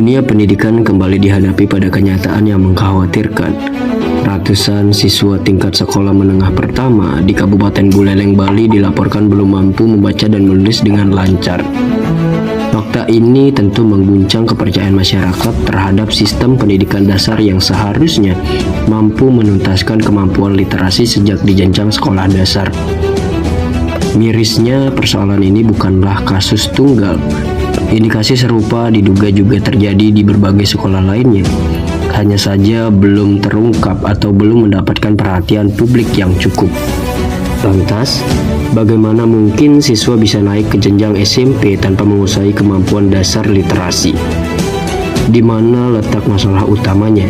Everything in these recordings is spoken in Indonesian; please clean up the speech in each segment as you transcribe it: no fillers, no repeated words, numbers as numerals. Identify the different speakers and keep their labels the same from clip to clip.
Speaker 1: Dunia pendidikan kembali dihadapi pada kenyataan yang mengkhawatirkan. Ratusan siswa tingkat sekolah menengah pertama di Kabupaten Buleleng, Bali dilaporkan belum mampu membaca dan menulis dengan lancar. Fakta ini tentu mengguncang kepercayaan masyarakat terhadap sistem pendidikan dasar yang seharusnya mampu menuntaskan kemampuan literasi sejak di jenjang sekolah dasar. Mirisnya, persoalan ini bukanlah kasus tunggal. Indikasi serupa diduga juga terjadi di berbagai sekolah lainnya. Hanya saja belum terungkap atau belum mendapatkan perhatian publik yang cukup. Lantas, bagaimana mungkin siswa bisa naik ke jenjang SMP tanpa menguasai kemampuan dasar literasi? Di mana letak masalah utamanya?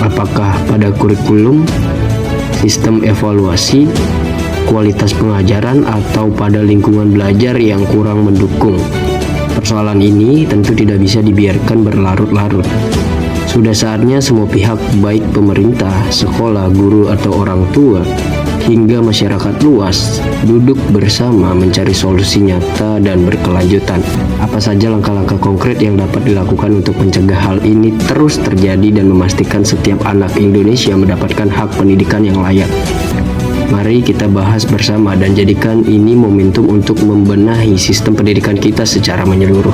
Speaker 1: Apakah pada kurikulum, sistem evaluasi, kualitas pengajaran, atau pada lingkungan belajar yang kurang mendukung? Persoalan ini tentu tidak bisa dibiarkan berlarut-larut. Sudah saatnya semua pihak, baik pemerintah, sekolah, guru, atau orang tua, hingga masyarakat luas, duduk bersama mencari solusi nyata dan berkelanjutan. Apa saja langkah-langkah konkret yang dapat dilakukan untuk mencegah hal ini terus terjadi dan memastikan setiap anak Indonesia mendapatkan hak pendidikan yang layak? Mari kita bahas bersama dan jadikan ini momentum untuk membenahi sistem pendidikan kita secara menyeluruh.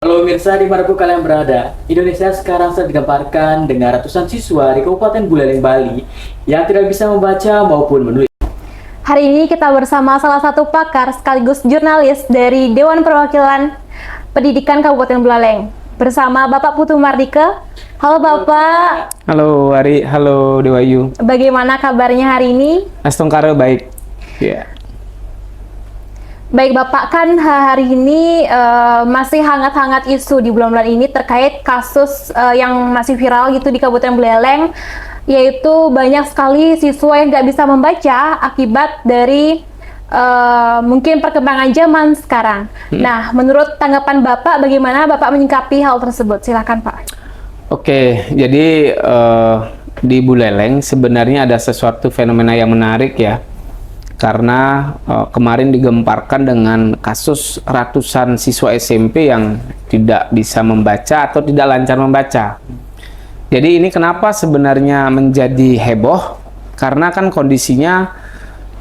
Speaker 2: Halo pemirsa, dimanapun kalian berada, Indonesia sekarang sedang digemparkan dengan ratusan siswa di Kabupaten Buleleng, Bali yang tidak bisa membaca maupun menulis.
Speaker 3: Hari ini kita bersama salah satu pakar sekaligus jurnalis dari Dewan Perwakilan Pendidikan Kabupaten Buleleng bersama Bapak Putu Mardike. Halo Bapak.
Speaker 4: Halo Ari, halo Dewayu.
Speaker 3: Bagaimana kabarnya hari ini?
Speaker 4: Astungkara baik. Ya.
Speaker 3: Baik Bapak, kan hari ini masih hangat-hangat isu di bulan-bulan ini terkait kasus yang masih viral gitu di Kabupaten Buleleng, yaitu banyak sekali siswa yang nggak bisa membaca akibat dari mungkin perkembangan zaman sekarang. Nah, menurut tanggapan Bapak, bagaimana Bapak menyikapi hal tersebut? Silakan Pak.
Speaker 4: Oke, jadi di Buleleng sebenarnya ada sesuatu fenomena yang menarik ya. Karena kemarin digemparkan dengan kasus ratusan siswa SMP yang tidak bisa membaca atau tidak lancar membaca. Jadi ini kenapa sebenarnya menjadi heboh? Karena kan kondisinya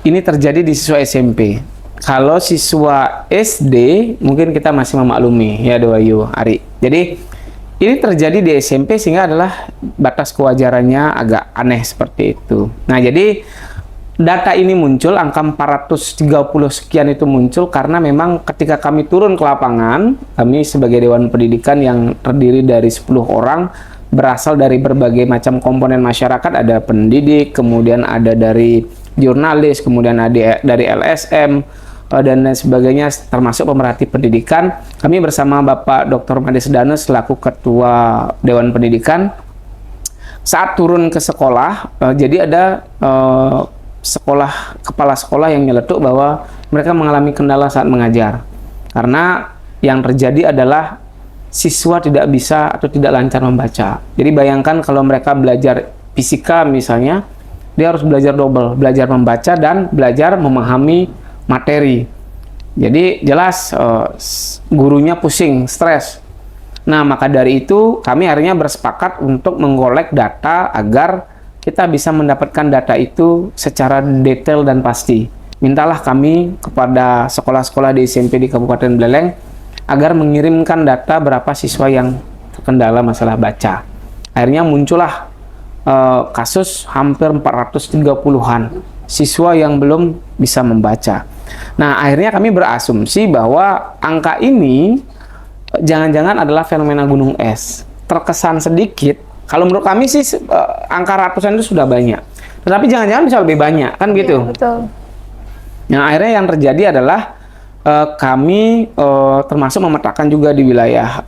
Speaker 4: ini terjadi di siswa SMP. Kalau siswa SD mungkin kita masih memaklumi ya Dewayu, Ari. Jadi ini terjadi di SMP sehingga adalah batas kewajarannya agak aneh seperti itu. Nah jadi data ini muncul, angka 430 sekian itu muncul karena memang ketika kami turun ke lapangan, kami sebagai Dewan Pendidikan yang terdiri dari 10 orang, berasal dari berbagai macam komponen masyarakat, ada pendidik, kemudian ada dari jurnalis, kemudian ada dari LSM, dan lain sebagainya, termasuk pemerhati pendidikan. Kami bersama Bapak Dr. Made Sedana selaku Ketua Dewan Pendidikan, saat turun ke sekolah, jadi ada kepala sekolah yang nyeletuk bahwa mereka mengalami kendala saat mengajar karena yang terjadi adalah siswa tidak bisa atau tidak lancar membaca. Jadi bayangkan kalau mereka belajar fisika misalnya, dia harus belajar double, belajar membaca dan belajar memahami materi. Jadi jelas gurunya pusing, stres. Nah maka dari itu kami akhirnya bersepakat untuk menggolek data agar kita bisa mendapatkan data itu secara detail dan pasti. Mintalah kami kepada sekolah-sekolah di SMP di Kabupaten Buleleng agar mengirimkan data berapa siswa yang terkendala masalah baca. Akhirnya muncullah kasus hampir 430-an siswa yang belum bisa membaca. Nah, akhirnya kami berasumsi bahwa angka ini jangan-jangan adalah fenomena gunung es. Terkesan sedikit. Kalau menurut kami sih angka ratusan itu sudah banyak. Tetapi jangan-jangan bisa lebih banyak, kan gitu.
Speaker 3: Ya, betul.
Speaker 4: Nah, akhirnya yang terjadi adalah kami termasuk memetakan juga di wilayah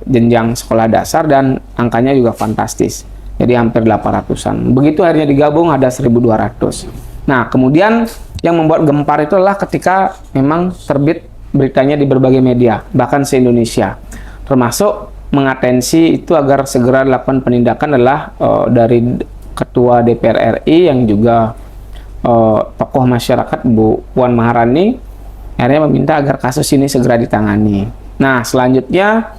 Speaker 4: jenjang sekolah dasar dan angkanya juga fantastis. Jadi hampir 800-an. Begitu akhirnya digabung ada 1.200. Nah, kemudian yang membuat gempar itu adalah ketika memang terbit beritanya di berbagai media, bahkan se-Indonesia. Termasuk mengatensi itu agar segera dilakukan penindakan adalah dari Ketua DPR RI yang juga tokoh masyarakat Bu Puan Maharani akhirnya meminta agar kasus ini segera ditangani. Nah, selanjutnya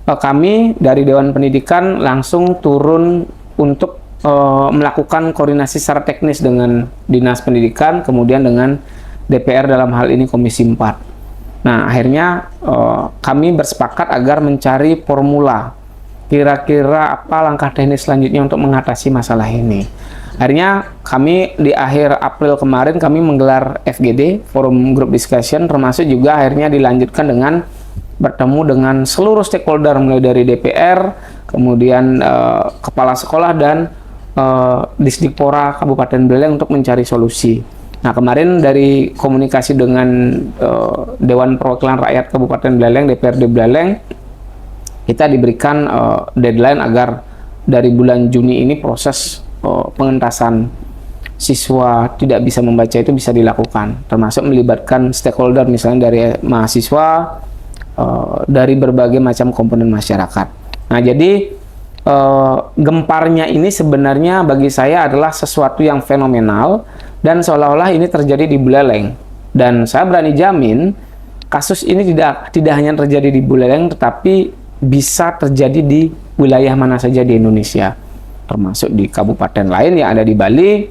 Speaker 4: kami dari Dewan Pendidikan langsung turun untuk melakukan koordinasi secara teknis dengan Dinas Pendidikan, kemudian dengan DPR dalam hal ini Komisi 4. Nah, akhirnya kami bersepakat agar mencari formula kira-kira apa langkah teknis selanjutnya untuk mengatasi masalah ini. Akhirnya kami di akhir April kemarin kami menggelar FGD, Forum Group Discussion, termasuk juga akhirnya dilanjutkan dengan bertemu dengan seluruh stakeholder mulai dari DPR, kemudian kepala sekolah dan Disdikpora Kabupaten Buleleng untuk mencari solusi. Nah, kemarin dari komunikasi dengan Dewan Perwakilan Rakyat Kabupaten Buleleng, DPRD Buleleng, kita diberikan deadline agar dari bulan Juni ini proses pengentasan siswa tidak bisa membaca itu bisa dilakukan, termasuk melibatkan stakeholder misalnya dari mahasiswa, dari berbagai macam komponen masyarakat. Nah, jadi gemparnya ini sebenarnya bagi saya adalah sesuatu yang fenomenal dan seolah-olah ini terjadi di Buleleng. Dan saya berani jamin kasus ini tidak hanya terjadi di Buleleng, tetapi bisa terjadi di wilayah mana saja di Indonesia, termasuk di kabupaten lain yang ada di Bali.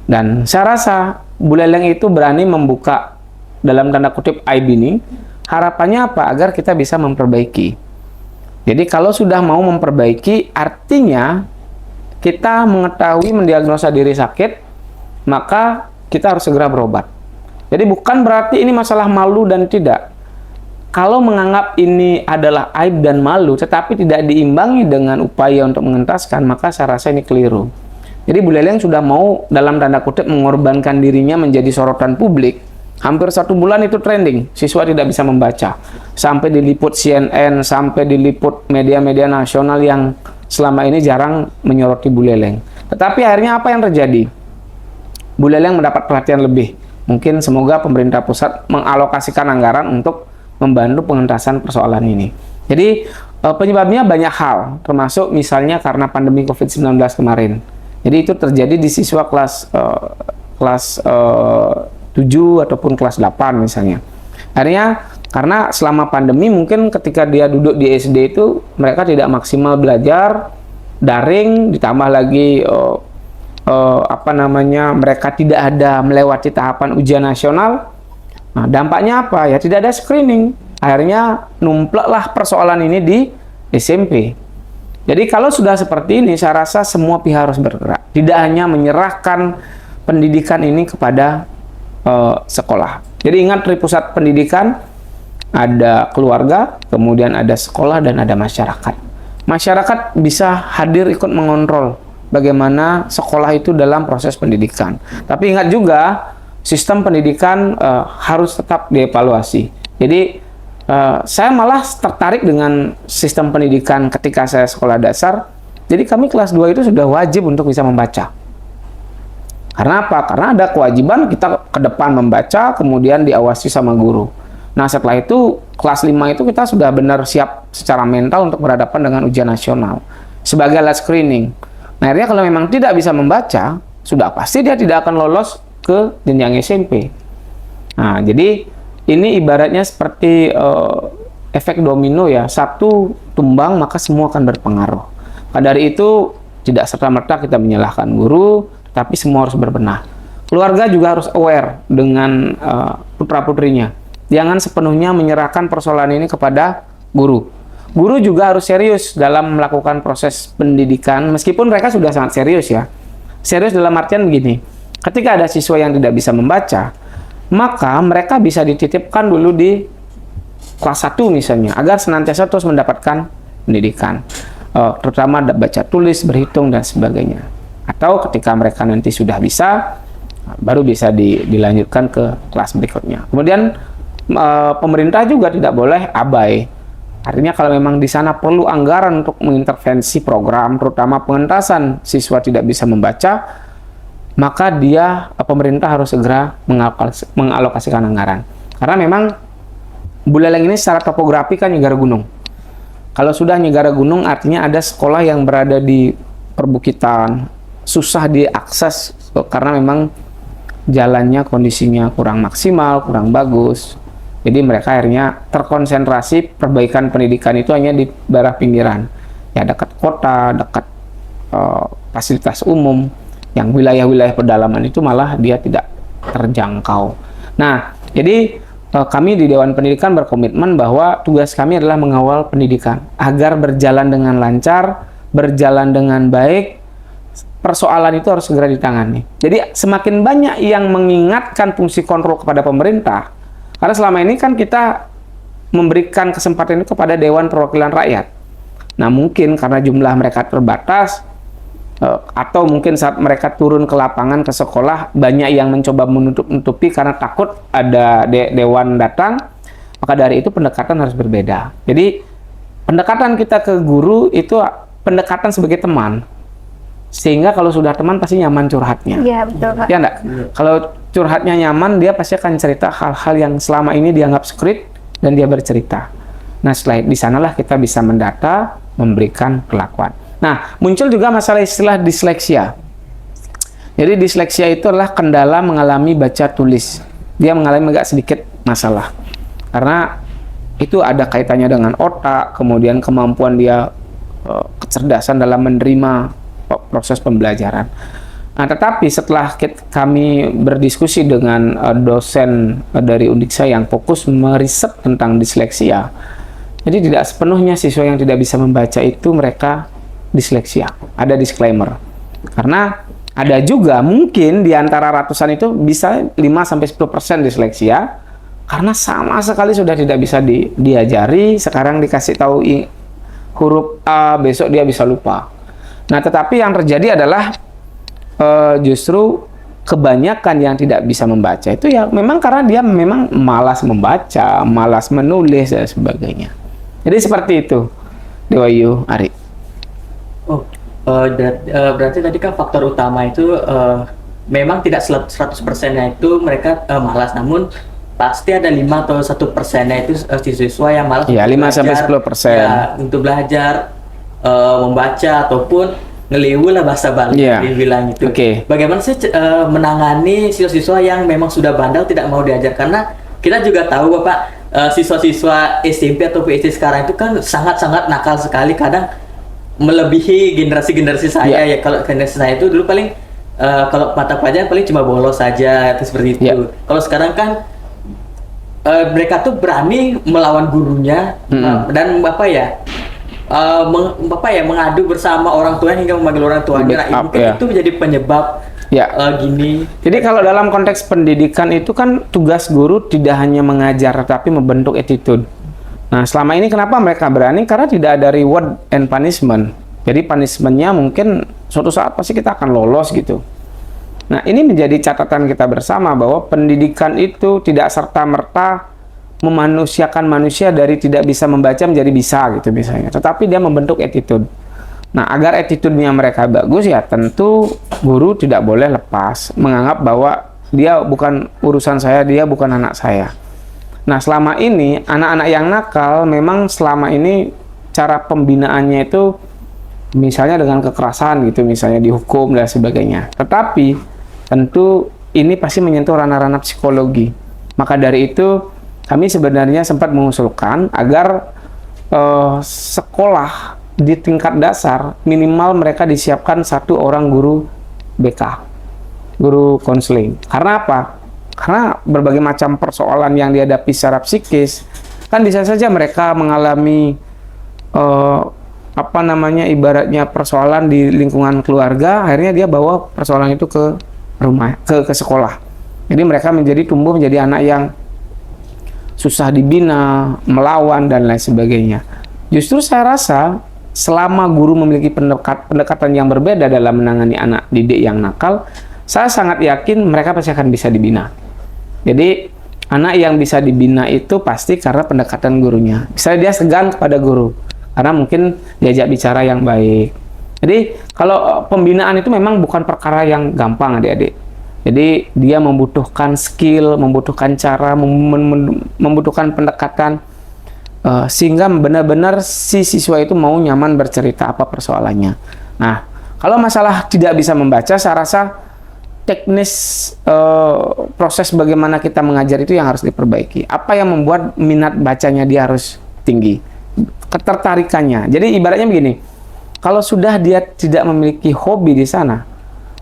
Speaker 4: Dan saya rasa Buleleng itu berani membuka dalam tanda kutip aib ini. Harapannya apa? Agar kita bisa memperbaiki. Jadi kalau sudah mau memperbaiki, artinya kita mengetahui mendiagnosa diri sakit, maka kita harus segera berobat. Jadi bukan berarti ini masalah malu dan tidak. Kalau menganggap ini adalah aib dan malu, tetapi tidak diimbangi dengan upaya untuk mengentaskan, maka saya rasa ini keliru. Jadi Buleleng sudah mau dalam tanda kutip mengorbankan dirinya menjadi sorotan publik. Hampir 1 bulan itu trending, siswa tidak bisa membaca. Sampai diliput CNN, sampai diliput media-media nasional yang selama ini jarang menyoroti Buleleng. Tetapi akhirnya apa yang terjadi? Buleleng mendapat perhatian lebih. Mungkin semoga pemerintah pusat mengalokasikan anggaran untuk membantu pengentasan persoalan ini. Jadi penyebabnya banyak hal, termasuk misalnya karena pandemi COVID-19 kemarin. Jadi itu terjadi di siswa kelas 7 ataupun kelas 8 misalnya. Akhirnya karena selama pandemi mungkin ketika dia duduk di SD itu mereka tidak maksimal belajar, daring, ditambah lagi mereka tidak ada melewati tahapan ujian nasional. Nah, dampaknya apa? Ya tidak ada screening. Akhirnya numpleklah persoalan ini di SMP. Jadi kalau sudah seperti ini, saya rasa semua pihak harus bergerak. Tidak hanya menyerahkan pendidikan ini kepada sekolah. Jadi ingat, di pusat pendidikan ada keluarga, kemudian ada sekolah, dan ada masyarakat. Masyarakat bisa hadir ikut mengontrol bagaimana sekolah itu dalam proses pendidikan. Tapi ingat juga, sistem pendidikan harus tetap dievaluasi. Jadi saya malah tertarik dengan sistem pendidikan ketika saya sekolah dasar. Jadi kami kelas 2 itu sudah wajib untuk bisa membaca. Karena apa? Karena ada kewajiban kita ke depan membaca, kemudian diawasi sama guru. Nah, setelah itu kelas 5 itu kita sudah benar siap secara mental untuk berhadapan dengan ujian nasional sebagai alat screening. Nah, akhirnya kalau memang tidak bisa membaca, sudah pasti dia tidak akan lolos ke jenjang SMP. Nah, jadi ini ibaratnya seperti efek domino ya. Satu tumbang maka semua akan berpengaruh. Maka dari itu tidak serta-merta kita menyalahkan guru, tapi semua harus berbenah. Keluarga juga harus aware dengan putra-putrinya. Jangan sepenuhnya menyerahkan persoalan ini kepada guru. Guru juga harus serius dalam melakukan proses pendidikan, meskipun mereka sudah sangat serius ya. Serius dalam artian begini, ketika ada siswa yang tidak bisa membaca, maka mereka bisa dititipkan dulu di kelas 1 misalnya, agar senantiasa terus mendapatkan pendidikan. Terutama baca tulis, berhitung, dan sebagainya. Atau ketika mereka nanti sudah bisa, baru bisa dilanjutkan ke kelas berikutnya. Kemudian pemerintah juga tidak boleh abai. Artinya kalau memang di sana perlu anggaran untuk mengintervensi program, terutama pengentasan siswa tidak bisa membaca, maka pemerintah harus segera mengalokasikan anggaran. Karena memang Buleleng ini secara topografi kan negara gunung. Kalau sudah negara gunung artinya ada sekolah yang berada di perbukitan, susah diakses karena memang jalannya kondisinya kurang maksimal, kurang bagus. Jadi mereka akhirnya terkonsentrasi perbaikan pendidikan itu hanya di daerah pinggiran, ya dekat kota, dekat fasilitas umum. Yang wilayah-wilayah pedalaman itu malah dia tidak terjangkau. Nah, jadi kami di Dewan Pendidikan berkomitmen bahwa tugas kami adalah mengawal pendidikan agar berjalan dengan lancar, berjalan dengan baik. Persoalan itu harus segera ditangani. Jadi semakin banyak yang mengingatkan fungsi kontrol kepada pemerintah, karena selama ini kan kita memberikan kesempatan itu kepada Dewan Perwakilan Rakyat. Nah, mungkin karena jumlah mereka terbatas, atau mungkin saat mereka turun ke lapangan, ke sekolah, banyak yang mencoba menutup-nutupi karena takut ada dewan datang, maka dari itu pendekatan harus berbeda. Jadi pendekatan kita ke guru itu pendekatan sebagai teman, sehingga kalau sudah teman pasti nyaman curhatnya.
Speaker 3: Iya, betul, Pak.
Speaker 4: Ya enggak? Kalau curhatnya nyaman, dia pasti akan cerita hal-hal yang selama ini dianggap skrip dan dia bercerita. Nah, setelah di sanalah kita bisa mendata, memberikan perlakuan. Nah, muncul juga masalah istilah disleksia. Jadi disleksia itu adalah kendala mengalami baca tulis. Dia mengalami agak sedikit masalah. Karena itu ada kaitannya dengan otak, kemudian kemampuan dia, kecerdasan dalam menerima proses pembelajaran. Nah, tetapi setelah kami berdiskusi dengan dosen dari Undiksa yang fokus meriset tentang disleksia, jadi tidak sepenuhnya siswa yang tidak bisa membaca itu mereka disleksia. Ada disclaimer. Karena ada juga mungkin di antara ratusan itu bisa 5-10% disleksia karena sama sekali sudah tidak bisa diajari, sekarang dikasih tahu huruf A, besok dia bisa lupa. Nah, tetapi yang terjadi adalah justru kebanyakan yang tidak bisa membaca itu ya memang karena dia memang malas membaca, malas menulis dan sebagainya. Jadi seperti itu, Dewayu, Ari.
Speaker 2: Oh, berarti tadi kan faktor utama itu memang tidak 100%-nya itu mereka malas, namun pasti ada 5 atau 1%-nya itu siswa yang malas.
Speaker 4: Ya, 5-10%.
Speaker 2: Ya, untuk belajar membaca ataupun ngeliwu lah bahasa Bali dibilang itu. Bagaimana sih menangani siswa-siswa yang memang sudah bandel tidak mau diajar? Karena kita juga tahu Bapak, siswa-siswa SMP atau SD sekarang itu kan sangat-sangat nakal sekali, kadang melebihi generasi saya ya. Kalau generasi saya itu dulu paling kalau mata pelajaran paling cuma bolos saja atau seperti itu. Kalau sekarang kan mereka tuh berani melawan gurunya dan mengadu bersama orang tuanya hingga memanggil orang tuanya. Nah, itu menjadi penyebab gini. Jadi
Speaker 4: kalau dalam konteks pendidikan itu kan tugas guru tidak hanya mengajar tetapi membentuk attitude. Nah, selama ini kenapa mereka berani? Karena tidak ada reward and punishment. Jadi punishment-nya mungkin suatu saat pasti kita akan lolos gitu. Nah, ini menjadi catatan kita bersama bahwa pendidikan itu tidak serta-merta memanusiakan manusia dari tidak bisa membaca menjadi bisa gitu misalnya. Tetapi dia membentuk attitude. Nah, agar attitude-nya mereka bagus ya tentu guru tidak boleh lepas menganggap bahwa dia bukan urusan saya, dia bukan anak saya. Nah, selama ini anak-anak yang nakal memang selama ini cara pembinaannya itu misalnya dengan kekerasan gitu, misalnya dihukum dan sebagainya. Tetapi tentu ini pasti menyentuh ranah-ranah psikologi. Maka dari itu kami sebenarnya sempat mengusulkan agar sekolah di tingkat dasar minimal mereka disiapkan 1 orang guru BK, guru konseling. Karena apa? Karena berbagai macam persoalan yang dihadapi secara psikis, kan bisa saja mereka mengalami ibaratnya persoalan di lingkungan keluarga, akhirnya dia bawa persoalan itu ke rumah, ke sekolah. Jadi mereka tumbuh menjadi anak yang susah dibina, melawan dan lain sebagainya. Justru saya rasa selama guru memiliki pendekatan yang berbeda dalam menangani anak didik yang nakal, saya sangat yakin mereka pasti akan bisa dibina. Jadi anak yang bisa dibina itu pasti karena pendekatan gurunya. Misalnya dia segan kepada guru karena mungkin diajak bicara yang baik. Jadi kalau pembinaan itu memang bukan perkara yang gampang adik-adik. Jadi dia membutuhkan skill, membutuhkan cara, membutuhkan pendekatan sehingga benar-benar si siswa itu mau nyaman bercerita apa persoalannya. Nah, Kalau masalah tidak bisa membaca, saya rasa teknis proses bagaimana kita mengajar itu yang harus diperbaiki. Apa yang membuat minat bacanya dia harus tinggi, ketertarikannya. Jadi ibaratnya begini, kalau sudah dia tidak memiliki hobi di sana,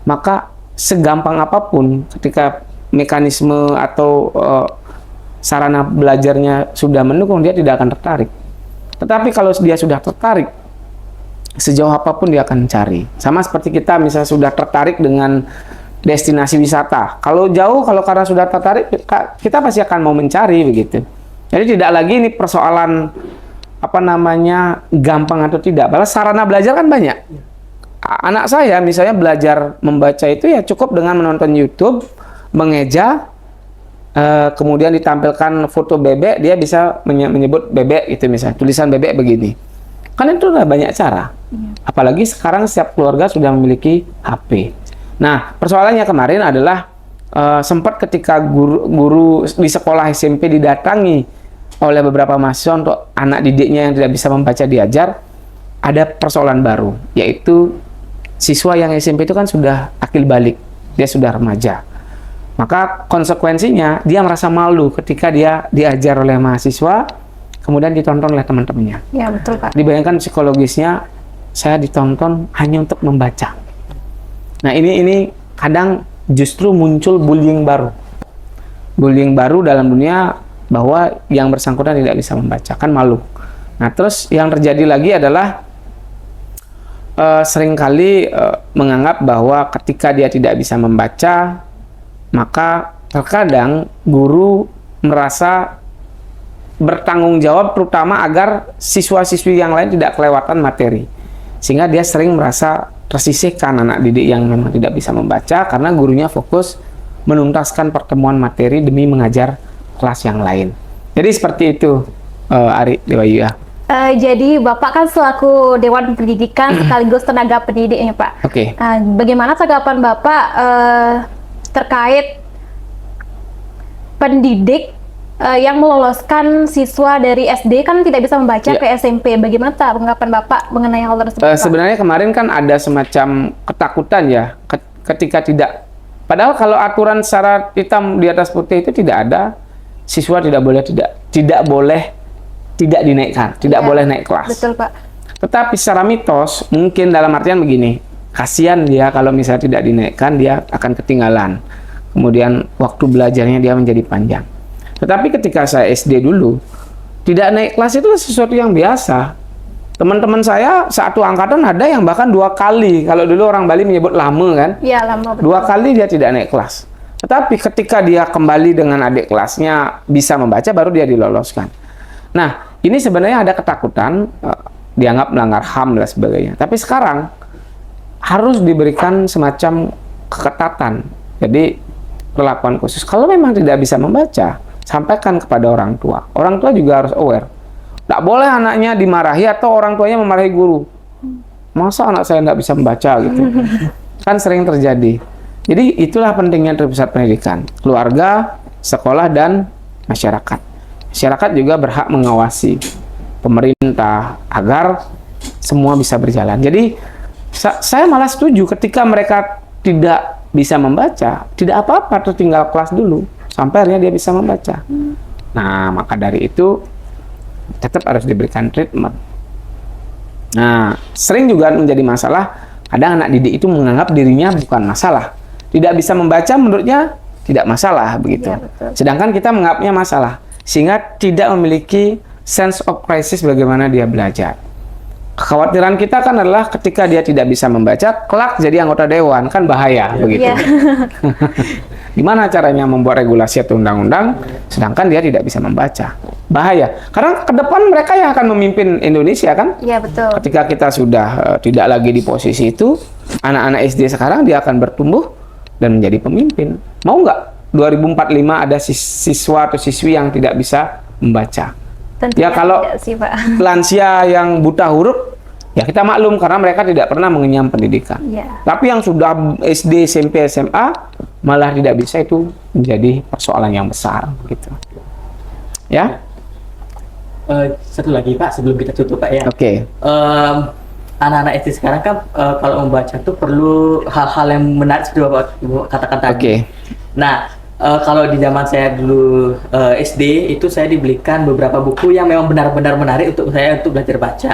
Speaker 4: maka segampang apapun ketika mekanisme atau sarana belajarnya sudah mendukung, dia tidak akan tertarik. Tetapi kalau dia sudah tertarik, sejauh apapun dia akan cari. Sama seperti kita misalnya sudah tertarik dengan destinasi wisata. Kalau jauh, kalau karena sudah tertarik, kita pasti akan mau mencari begitu. Jadi tidak lagi ini persoalan apa namanya gampang atau tidak. Padahal sarana belajar kan banyak. Anak saya misalnya belajar membaca itu ya cukup dengan menonton YouTube, mengeja, kemudian ditampilkan foto bebek, dia bisa menyebut bebek itu misalnya, tulisan bebek begini. Kan itu udah banyak cara. Apalagi sekarang setiap keluarga sudah memiliki HP. Nah, persoalannya kemarin adalah sempat ketika guru di sekolah SMP didatangi oleh beberapa mahasiswa untuk anak didiknya yang tidak bisa membaca diajar, ada persoalan baru, yaitu siswa yang SMP itu kan sudah akil balik, dia sudah remaja. Maka konsekuensinya dia merasa malu ketika dia diajar oleh mahasiswa, kemudian ditonton oleh teman-temannya.
Speaker 3: Ya, betul, Pak.
Speaker 4: Dibayangkan psikologisnya, saya ditonton hanya untuk membaca. Nah, ini kadang justru muncul bullying baru. Bullying baru dalam dunia bahwa yang bersangkutan tidak bisa membaca, kan malu. Nah, terus yang terjadi lagi adalah seringkali menganggap bahwa ketika dia tidak bisa membaca, maka terkadang guru merasa bertanggung jawab terutama agar siswa-siswi yang lain tidak kelewatan materi. Sehingga dia sering merasa tersisihkan anak didik yang memang tidak bisa membaca karena gurunya fokus menuntaskan pertemuan materi demi mengajar kelas yang lain. Jadi seperti itu, Ari Dewayu ya.
Speaker 3: Jadi Bapak kan selaku Dewan Pendidikan sekaligus tenaga pendidik ya Pak.
Speaker 4: Oke.
Speaker 3: Bagaimana tanggapan Bapak terkait pendidik yang meloloskan siswa dari SD kan tidak bisa membaca ke SMP? Bagaimana tanggapan Bapak mengenai hal tersebut?
Speaker 4: Sebenarnya kemarin kan ada semacam ketakutan ya ketika tidak. Padahal kalau aturan secara hitam di atas putih itu tidak ada, siswa tidak boleh tidak dinaikkan, tidak boleh naik kelas.
Speaker 3: Betul, Pak.
Speaker 4: Tetapi secara mitos mungkin dalam artian begini, kasihan dia kalau misalnya tidak dinaikkan, dia akan ketinggalan. Kemudian waktu belajarnya dia menjadi panjang. Tetapi ketika saya SD dulu, tidak naik kelas itu sesuatu yang biasa. Teman-teman saya satu angkatan ada yang bahkan 2 kali. Kalau dulu orang Bali menyebut lama kan?
Speaker 3: Iya, lama, betul.
Speaker 4: 2 kali dia tidak naik kelas. Tetapi ketika dia kembali dengan adik kelasnya bisa membaca, baru dia diloloskan. Nah, ini sebenarnya ada ketakutan, dianggap melanggar HAM dan sebagainya. Tapi sekarang harus diberikan semacam keketatan. Jadi perlakuan khusus. Kalau memang tidak bisa membaca, sampaikan kepada orang tua. Orang tua juga harus aware. Tidak boleh anaknya dimarahi atau orang tuanya memarahi guru. Masa anak saya tidak bisa membaca gitu? Kan sering terjadi. Jadi itulah pentingnya dari pusat pendidikan. Keluarga, sekolah, dan masyarakat. Masyarakat juga berhak mengawasi pemerintah agar semua bisa berjalan. Jadi saya malah setuju ketika mereka tidak bisa membaca, tidak apa-apa tertinggal kelas dulu sampai akhirnya dia bisa membaca. Nah, maka dari itu tetap harus diberikan treatment. Nah, sering juga menjadi masalah, kadang anak didik itu menganggap dirinya bukan masalah. Tidak bisa membaca menurutnya tidak masalah begitu.
Speaker 3: Ya, betul.
Speaker 4: Sedangkan kita menganggapnya masalah, sehingga tidak memiliki sense of crisis bagaimana dia belajar. Kekhawatiran kita kan adalah ketika dia tidak bisa membaca, kelak jadi anggota dewan, kan bahaya begitu.
Speaker 3: Ya.
Speaker 4: Gimana caranya membuat regulasi atau undang-undang, sedangkan dia tidak bisa membaca? Bahaya. Karena ke depan mereka yang akan memimpin Indonesia kan?
Speaker 3: Iya, betul.
Speaker 4: Ketika kita sudah tidak lagi di posisi itu, anak-anak SD sekarang dia akan bertumbuh dan menjadi pemimpin. Mau nggak 2045 ada siswa atau siswi yang tidak bisa membaca?
Speaker 3: Tentunya
Speaker 4: Ya kalau
Speaker 3: tidak sih, Pak.
Speaker 4: lansia yang buta huruf, ya kita maklum karena mereka tidak pernah mengenyam pendidikan.
Speaker 3: Ya.
Speaker 4: Tapi yang sudah SD, SMP, SMA malah tidak bisa, itu menjadi persoalan yang besar gitu. Ya.
Speaker 2: Satu lagi Pak sebelum kita tutup Pak ya.
Speaker 4: Oke.
Speaker 2: anak-anak SD sekarang kan kalau membaca tuh perlu hal-hal yang menarik seperti Bapak Ibu katakan tadi.
Speaker 4: Oke.
Speaker 2: Nah, kalau di zaman saya dulu SD itu saya dibelikan beberapa buku yang memang benar-benar menarik untuk saya untuk belajar baca.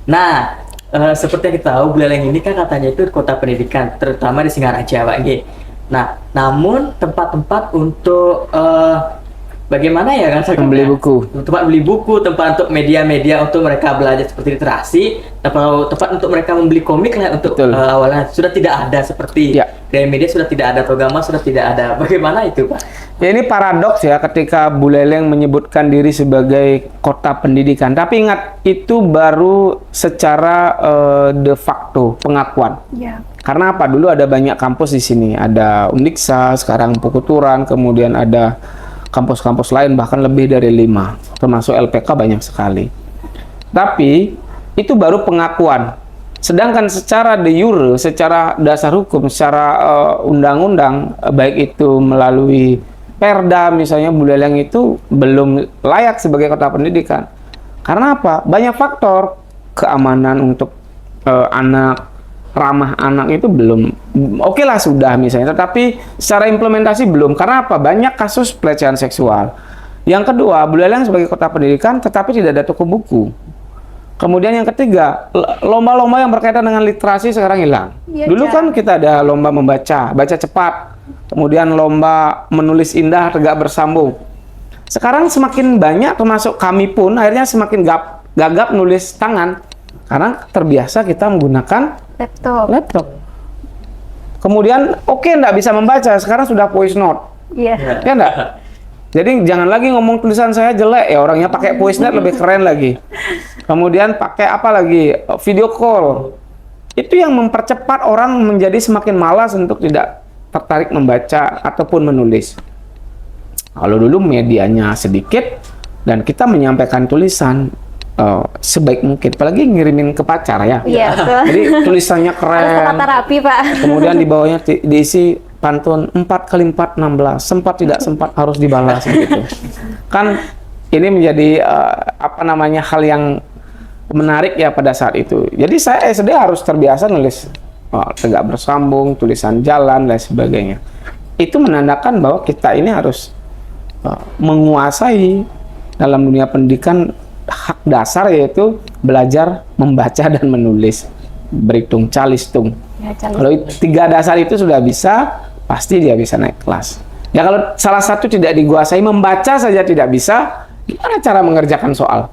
Speaker 2: Nah, seperti yang kita tahu Buleleng ini kan katanya itu kota pendidikan, terutama di Singaraja, Pak G. Nah, namun tempat-tempat untuk bagaimana ya kan saya
Speaker 4: Membeli buku.
Speaker 2: tempat beli buku, tempat untuk media-media untuk mereka belajar seperti literasi, tempat untuk mereka membeli komik lah untuk
Speaker 4: Betul.
Speaker 2: awalnya sudah tidak ada seperti
Speaker 4: Ya.
Speaker 2: gaya media sudah tidak ada, Togama sudah tidak ada. Bagaimana itu, Pak?
Speaker 4: Ya, ini paradoks ya ketika Buleleng menyebutkan diri sebagai kota pendidikan. Tapi ingat, itu baru secara de facto pengakuan.
Speaker 3: Ya.
Speaker 4: Karena apa? Dulu ada banyak kampus di sini. Ada Undiksa, sekarang Pukuturan, kemudian ada kampus-kampus lain bahkan lebih dari 5, termasuk LPK banyak sekali. Tapi itu baru pengakuan. Sedangkan secara de jure, secara dasar hukum, secara undang-undang, baik itu melalui Perda misalnya, Buleleng itu belum layak sebagai kota pendidikan. Karena apa? Banyak faktor. Keamanan untuk anak, ramah anak itu belum, oke lah sudah misalnya, tetapi secara implementasi belum. Karena apa? Banyak kasus pelecehan seksual. Yang kedua, Buleleng sebagai kota pendidikan tetapi tidak ada toko buku. Kemudian yang ketiga, lomba-lomba yang berkaitan dengan literasi sekarang hilang.
Speaker 3: Ya,
Speaker 4: Dulu kan kita ada lomba membaca, baca cepat, kemudian lomba menulis indah, tegak bersambung. Sekarang semakin banyak, termasuk kami pun akhirnya semakin gagap nulis tangan karena terbiasa kita menggunakan laptop. Kemudian nggak bisa membaca, sekarang sudah voice note.
Speaker 3: Iya.
Speaker 4: Ya enggak? Jadi jangan lagi ngomong tulisan saya jelek ya, orangnya pakai voice note lebih keren lagi. Kemudian pakai apa lagi? Video call. Itu yang mempercepat orang menjadi semakin malas untuk tidak tertarik membaca ataupun menulis. Kalau dulu medianya sedikit dan kita menyampaikan tulisan sebaik mungkin, apalagi ngirimin ke pacar ya.
Speaker 3: Iya, betul.
Speaker 4: Jadi tulisannya keren.
Speaker 3: Harus tertata rapi, Pak.
Speaker 4: Kemudian di bawahnya diisi pantun 4 kali 4 16, sempat tidak sempat harus dibalas gitu. Kan ini menjadi hal yang menarik ya pada saat itu. Jadi saya SD harus terbiasa nulis tegak bersambung, tulisan jalan dan sebagainya. Itu menandakan bahwa kita ini harus menguasai dalam dunia pendidikan hak dasar, yaitu belajar membaca dan menulis, berhitung, calistung.
Speaker 3: Ya,
Speaker 4: Kalau 3 dasar itu sudah bisa, pasti dia bisa naik kelas. Ya kalau salah satu tidak dikuasai, membaca saja tidak bisa, gimana cara mengerjakan soal?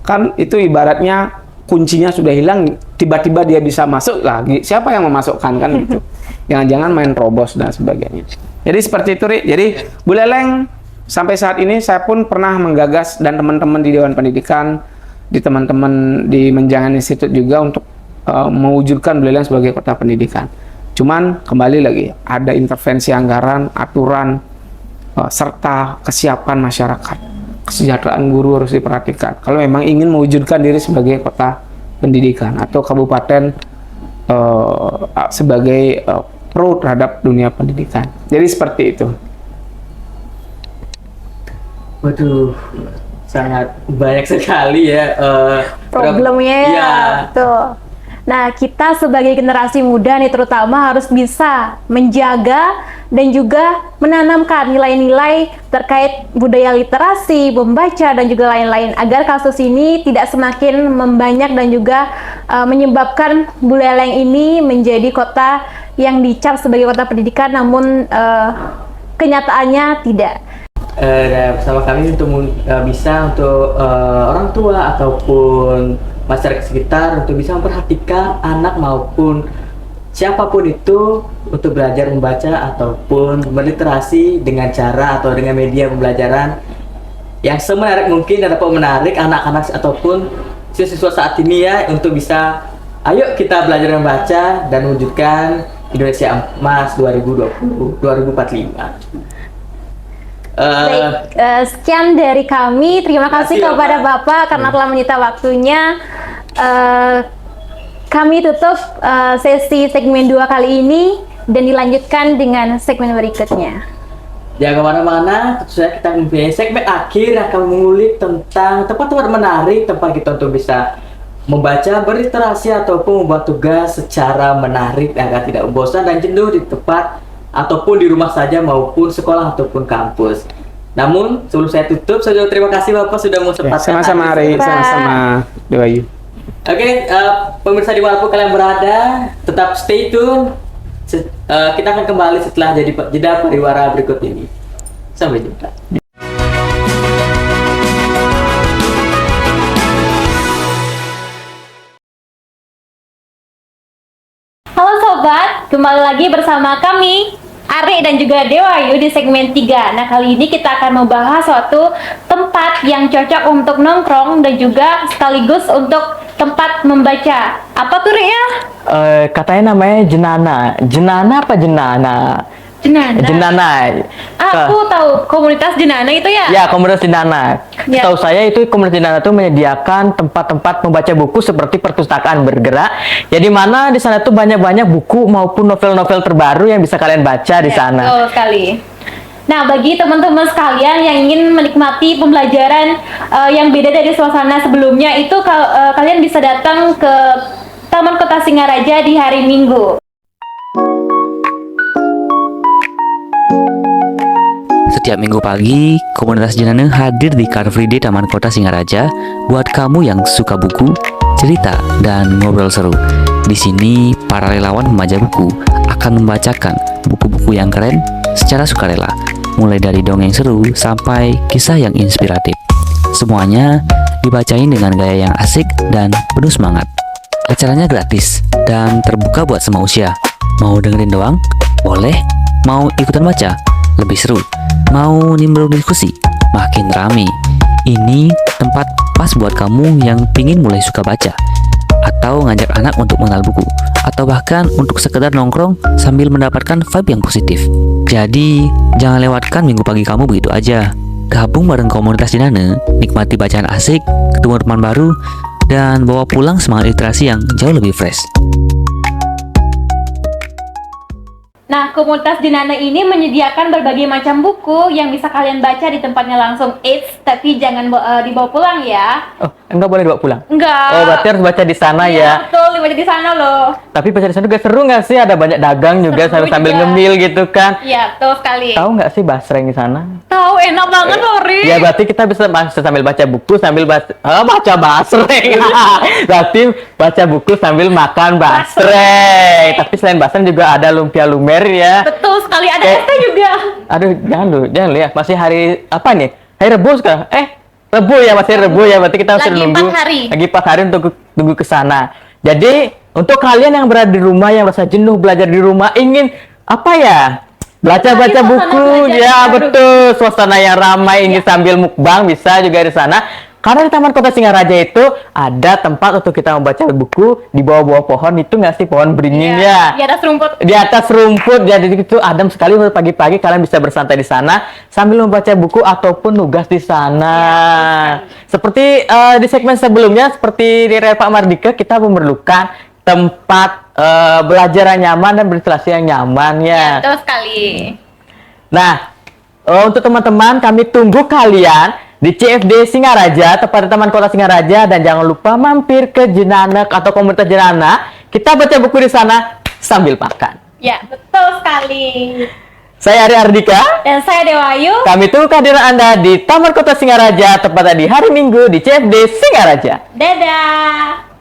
Speaker 4: Kan itu ibaratnya kuncinya sudah hilang, tiba-tiba dia bisa masuk lagi. Siapa yang memasukkan kan itu? Jangan-jangan main robos dan sebagainya. Jadi seperti itu, Ri. Jadi Buleleng sampai saat ini saya pun pernah menggagas, dan teman-teman di Dewan Pendidikan, di teman-teman di Menjangan Institut juga, untuk mewujudkan Buleleng sebagai kota pendidikan. Cuman kembali lagi, ada intervensi anggaran, aturan, serta kesiapan masyarakat. Kesejahteraan guru harus diperhatikan. Kalau memang ingin mewujudkan diri sebagai kota pendidikan atau kabupaten sebagai pro terhadap dunia pendidikan. Jadi seperti itu.
Speaker 2: Waduh, sangat banyak sekali ya
Speaker 3: problemnya ya.
Speaker 2: Iya.
Speaker 3: Betul. Nah, kita sebagai generasi muda nih terutama harus bisa menjaga dan juga menanamkan nilai-nilai terkait budaya literasi, membaca dan juga lain-lain, agar kasus ini tidak semakin membanyak dan juga menyebabkan Buleleng ini menjadi kota yang dicap sebagai kota pendidikan, namun kenyataannya tidak.
Speaker 2: Bersama kami untuk bisa untuk orang tua ataupun masyarakat sekitar untuk bisa memperhatikan anak maupun siapapun itu untuk belajar membaca ataupun berliterasi dengan cara atau dengan media pembelajaran yang semenarik mungkin dan dapat menarik anak-anak ataupun siswa saat ini ya, untuk bisa ayo kita belajar membaca dan wujudkan Indonesia Emas 2045.
Speaker 3: Baik, sekian dari kami. Terima kasih kepada Bapak karena telah menyita waktunya. Kami tutup sesi segmen 2 kali ini dan dilanjutkan dengan segmen berikutnya.
Speaker 2: Jangan kemana-mana, tentu saja kita mempunyai segmen akhir yang akan mengulik tentang tempat-tempat menarik tempat kita untuk bisa membaca berliterasi ataupun membuat tugas secara menarik agar tidak bosan dan jenuh di tempat ataupun di rumah saja maupun sekolah ataupun kampus. Namun sebelum saya tutup, saya terima kasih Bapak sudah mau sempatkan.
Speaker 4: Sama-sama Ari, sama-sama Dewayu.
Speaker 2: Oke, pemirsa dimanapun kalian berada, tetap stay tune. Kita akan kembali setelah jeda pariwara berikut ini. Sampai jumpa.
Speaker 3: Halo sobat, kembali lagi bersama kami Ari dan juga Dewayu di segmen 3. Nah, kali ini kita akan membahas suatu tempat yang cocok untuk nongkrong dan juga sekaligus untuk tempat membaca. Apa tuh, Ri ya?
Speaker 2: Katanya namanya Jenana. Jenana apa Jenana?
Speaker 3: Jenana.
Speaker 2: Jenana.
Speaker 3: Aku tahu komunitas Jenana itu ya?
Speaker 2: Ya, komunitas Jenana.
Speaker 3: Ya.
Speaker 2: Tahu saya itu komunitas Jenana itu menyediakan tempat-tempat membaca buku seperti perpustakaan bergerak. Ya, di mana di sana tuh banyak-banyak buku maupun novel-novel terbaru yang bisa kalian baca di sana.
Speaker 3: Betul sekali. Nah, bagi teman-teman sekalian yang ingin menikmati pembelajaran yang beda dari suasana sebelumnya, itu kalian bisa datang ke Taman Kota Singaraja di hari Minggu.
Speaker 5: Setiap minggu pagi, komunitas Jenana hadir di Car Free Day Taman Kota Singaraja buat kamu yang suka buku, cerita, dan ngobrol seru. Di sini, para relawan pembaca buku akan membacakan buku-buku yang keren secara sukarela, mulai dari dongeng seru sampai kisah yang inspiratif. Semuanya dibacain dengan gaya yang asik dan penuh semangat. Acaranya gratis dan terbuka buat semua usia. Mau dengerin doang? Boleh. Mau ikutan baca? Lebih seru. Mau nimbrung diskusi? Makin rame. Ini tempat pas buat kamu yang pingin mulai suka baca, atau ngajak anak untuk mengenal buku, atau bahkan untuk sekedar nongkrong sambil mendapatkan vibe yang positif. Jadi, jangan lewatkan minggu pagi kamu begitu aja. Gabung bareng komunitas Jenana, nikmati bacaan asik, ketemu teman baru, dan bawa pulang semangat literasi yang jauh lebih fresh.
Speaker 3: Nah, komunitas Jenana ini menyediakan berbagai macam buku yang bisa kalian baca di tempatnya langsung. Tapi jangan dibawa pulang ya.
Speaker 2: Oh, enggak boleh dibawa pulang?
Speaker 3: Enggak.
Speaker 2: Oh, berarti harus baca di sana ya?
Speaker 3: Betul, dibaca di sana loh.
Speaker 2: Tapi baca di sana juga seru nggak sih? Ada banyak dagang juga
Speaker 3: Seru
Speaker 2: sambil
Speaker 3: juga.
Speaker 2: ngemil gitu kan?
Speaker 3: Iya, betul sekali.
Speaker 2: Tahu nggak sih basreng di sana?
Speaker 3: Tahu, enak banget loh, Ri.
Speaker 2: Ya, berarti kita bisa sambil baca buku sambil baca basreng. Berarti baca buku sambil makan basreng. Tapi selain basreng juga ada lumpia lumer ya.
Speaker 3: Betul sekali, ada esnya juga.
Speaker 2: Aduh, jangan lu ya. Masih hari apa nih? Hari Rabu sekarang. Rabu ya, masih Rabu ya. Berarti kita harus
Speaker 3: Lagi
Speaker 2: nunggu
Speaker 3: 4 hari.
Speaker 2: lagi 4 hari untuk tunggu ke sana. Jadi, untuk kalian yang berada di rumah yang merasa jenuh belajar di rumah, ingin apa ya? Baca-baca
Speaker 3: Suasana
Speaker 2: buku,
Speaker 3: belajar
Speaker 2: ya
Speaker 3: baru.
Speaker 2: betul. Suasana yang ramai, ingin sambil mukbang bisa juga di sana. Karena di Taman Kota Singaraja itu ada tempat untuk kita membaca buku di bawah-bawah pohon itu nggak sih, pohon beringin ya.
Speaker 3: Di atas rumput.
Speaker 2: Di atas rumput, jadi itu adem sekali. Pagi-pagi kalian bisa bersantai di sana sambil membaca buku ataupun nugas di sana. Seperti di segmen sebelumnya, seperti di Pak Mardika, kita memerlukan tempat belajar yang nyaman dan berliterasi yang nyaman ya.
Speaker 3: Betul sekali.
Speaker 2: Nah, untuk teman-teman, kami tunggu kalian di CFD Singaraja, tepat di Taman Kota Singaraja, dan jangan lupa mampir ke Jenana atau komunitas Jenana. Kita baca buku di sana sambil makan.
Speaker 3: Ya, betul sekali.
Speaker 2: Saya Ari Ardika.
Speaker 3: Dan saya Dewayu.
Speaker 2: Kami tunggu kehadiran Anda di Taman Kota Singaraja, tepatnya di hari Minggu di CFD Singaraja.
Speaker 3: Dadah.